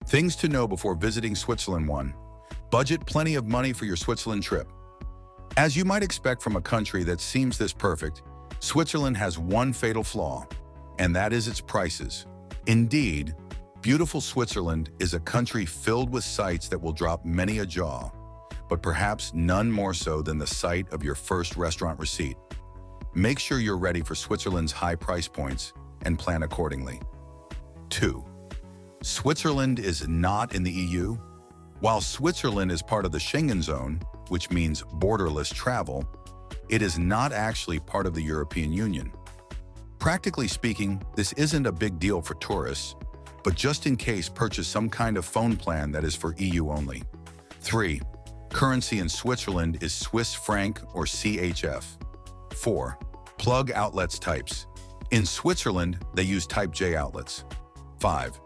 Things to know before visiting Switzerland. 1. Budget plenty of money for your Switzerland trip. As you might expect from a country that seems this perfect, Switzerland has one fatal flaw, and that is its prices. Indeed, beautiful Switzerland is a country filled with sights that will drop many a jaw, but perhaps none more so than the sight of your first restaurant receipt. Make sure you're ready for Switzerland's high price points and plan accordingly. 2. Switzerland is not in the EU. While Switzerland is part of the Schengen zone, which means borderless travel, it is not actually part of the European Union. Practically speaking, this isn't a big deal for tourists, but just in case, purchase some kind of phone plan that is for EU only. 3. Currency in Switzerland is Swiss franc or CHF. 4. Plug outlets types. In Switzerland, they use Type J outlets. 5.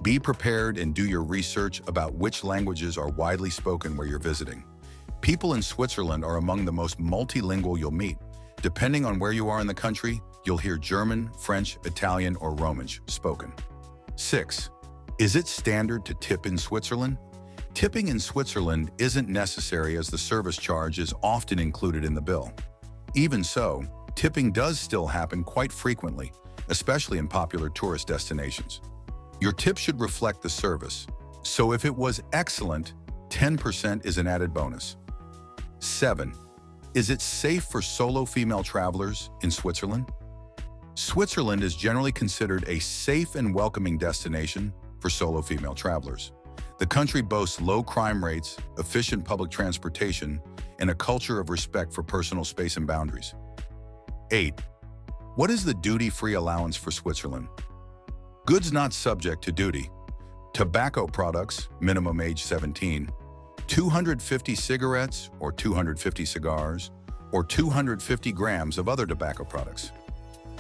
Be prepared and do your research about which languages are widely spoken where you're visiting. People in Switzerland are among the most multilingual you'll meet. Depending on where you are in the country, you'll hear German, French, Italian, or Romansh spoken. 6. Is it standard to tip in Switzerland? Tipping in Switzerland isn't necessary as the service charge is often included in the bill. Even so, tipping does still happen quite frequently, especially in popular tourist destinations. Your tip should reflect the service, so if it was excellent, 10% is an added bonus. 7. Is it safe for solo female travelers in Switzerland? Switzerland is generally considered a safe and welcoming destination for solo female travelers. The country boasts low crime rates, efficient public transportation, and a culture of respect for personal space and boundaries. 8. What is the duty-free allowance for Switzerland? Goods not subject to duty. Tobacco products, minimum age 17. 250 cigarettes or 250 cigars, or 250 grams of other tobacco products.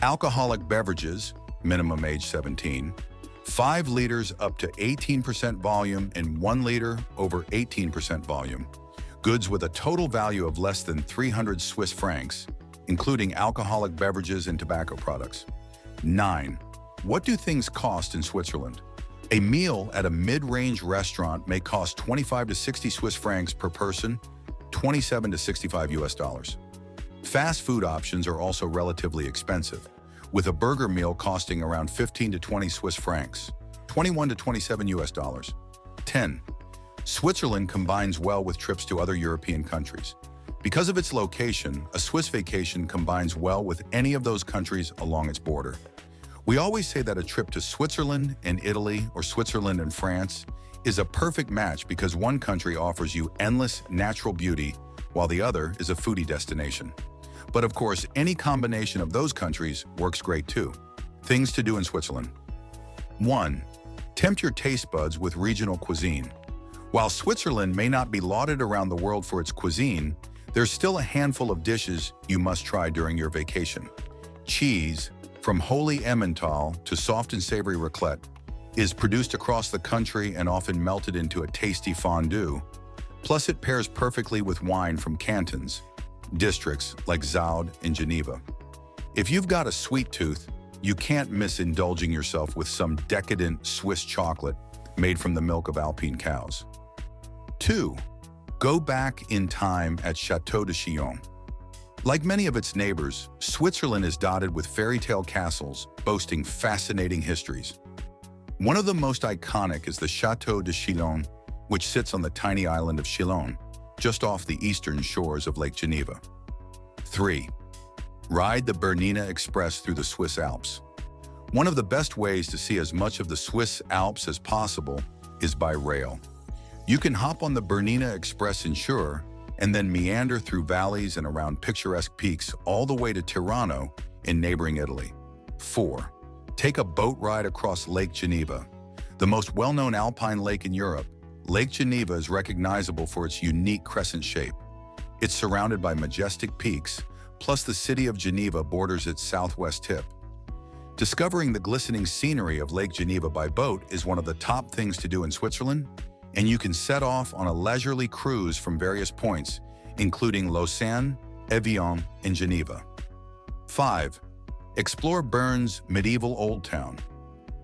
Alcoholic beverages, minimum age 17. 5 liters up to 18% volume and 1 liter over 18% volume. Goods with a total value of less than 300 Swiss francs, including alcoholic beverages and tobacco products. 9. What do things cost in Switzerland? A meal at a mid-range restaurant may cost 25 to 60 Swiss francs per person, 27 to 65 US dollars. Fast food options are also relatively expensive, with a burger meal costing around 15 to 20 Swiss francs, 21 to 27 US dollars. 10. Switzerland combines well with trips to other European countries. Because of its location, a Swiss vacation combines well with any of those countries along its border. We always say that a trip to Switzerland and Italy or Switzerland and France is a perfect match because one country offers you endless natural beauty while the other is a foodie destination. But of course, any combination of those countries works great too. Things to do in Switzerland. 1. Tempt your taste buds with regional cuisine. While Switzerland may not be lauded around the world for its cuisine, there's still a handful of dishes you must try during your vacation. Cheese, from holy Emmental to soft and savory raclette, is produced across the country and often melted into a tasty fondue. Plus, it pairs perfectly with wine from cantons, districts like Zaud and Geneva. If you've got a sweet tooth, you can't miss indulging yourself with some decadent Swiss chocolate made from the milk of Alpine cows. 2. Go back in time at Château de Chillon. Like many of its neighbors, Switzerland is dotted with fairy tale castles boasting fascinating histories. One of the most iconic is the Château de Chillon, which sits on the tiny island of Chillon, just off the eastern shores of Lake Geneva. 3. Ride the Bernina Express through the Swiss Alps. One of the best ways to see as much of the Swiss Alps as possible is by rail. You can hop on the Bernina Express in Chur and then meander through valleys and around picturesque peaks all the way to Tirano in neighboring Italy. 4. Take a boat ride across Lake Geneva. The most well-known alpine lake in Europe, Lake Geneva is recognizable for its unique crescent shape. It's surrounded by majestic peaks, plus the city of Geneva borders its southwest tip. Discovering the glistening scenery of Lake Geneva by boat is one of the top things to do in Switzerland, and you can set off on a leisurely cruise from various points, including Lausanne, Evian, and Geneva. 5. Explore Bern's medieval Old Town.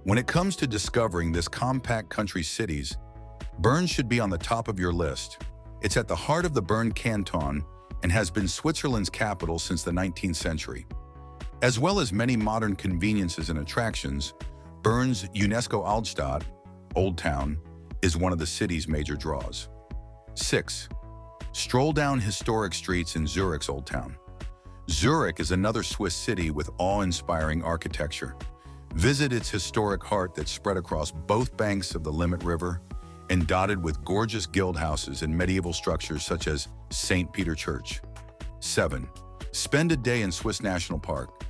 When it comes to discovering this compact country cities, Bern should be on the top of your list. It's at the heart of the Bern Canton and has been Switzerland's capital since the 19th century. As well as many modern conveniences and attractions, Bern's UNESCO Altstadt, Old Town, is one of the city's major draws. 6. Stroll down historic streets in Zurich's Old Town. Zurich is another Swiss city with awe-inspiring architecture. Visit its historic heart that's spread across both banks of the Limmat River and dotted with gorgeous guild houses and medieval structures such as St. Peter Church. 7. Spend a day in Swiss National Park.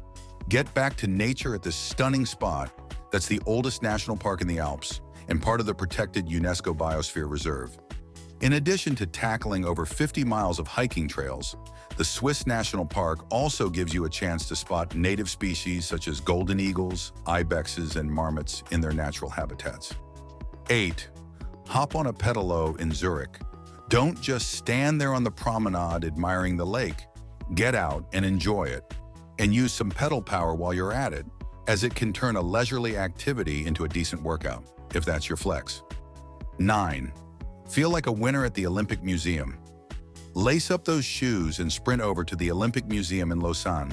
Get back to nature at this stunning spot that's the oldest national park in the Alps and part of the protected UNESCO Biosphere Reserve. In addition to tackling over 50 miles of hiking trails, the Swiss National Park also gives you a chance to spot native species such as golden eagles, ibexes, and marmots in their natural habitats. 8. Hop on a pedalo in Zurich. Don't just stand there on the promenade admiring the lake. Get out and enjoy it, and use some pedal power while you're at it, as it can turn a leisurely activity into a decent workout, if that's your flex. 9. Feel like a winner at the Olympic Museum. Lace up those shoes and sprint over to the Olympic Museum in Lausanne,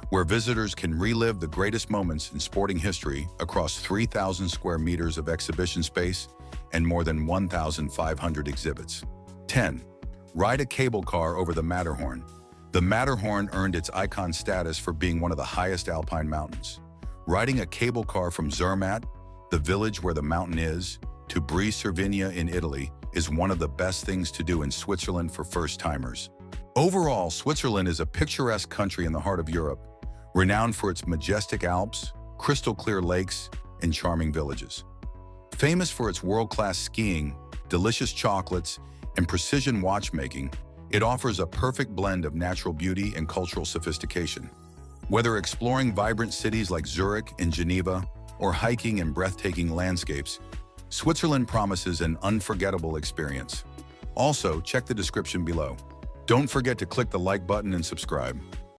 where visitors can relive the greatest moments in sporting history across 3,000 square meters of exhibition space and more than 1,500 exhibits. 10. Ride a cable car over the Matterhorn. The Matterhorn earned its icon status for being one of the highest alpine mountains. Riding a cable car from Zermatt, the village where the mountain is, to Brie-sur-Vigne in Italy is one of the best things to do in Switzerland for first-timers. Overall, Switzerland is a picturesque country in the heart of Europe, renowned for its majestic Alps, crystal-clear lakes, and charming villages. Famous for its world-class skiing, delicious chocolates, and precision watchmaking, it offers a perfect blend of natural beauty and cultural sophistication. Whether exploring vibrant cities like Zurich and Geneva or hiking in breathtaking landscapes, Switzerland promises an unforgettable experience. Also, check the description below. Don't forget to click the like button and subscribe.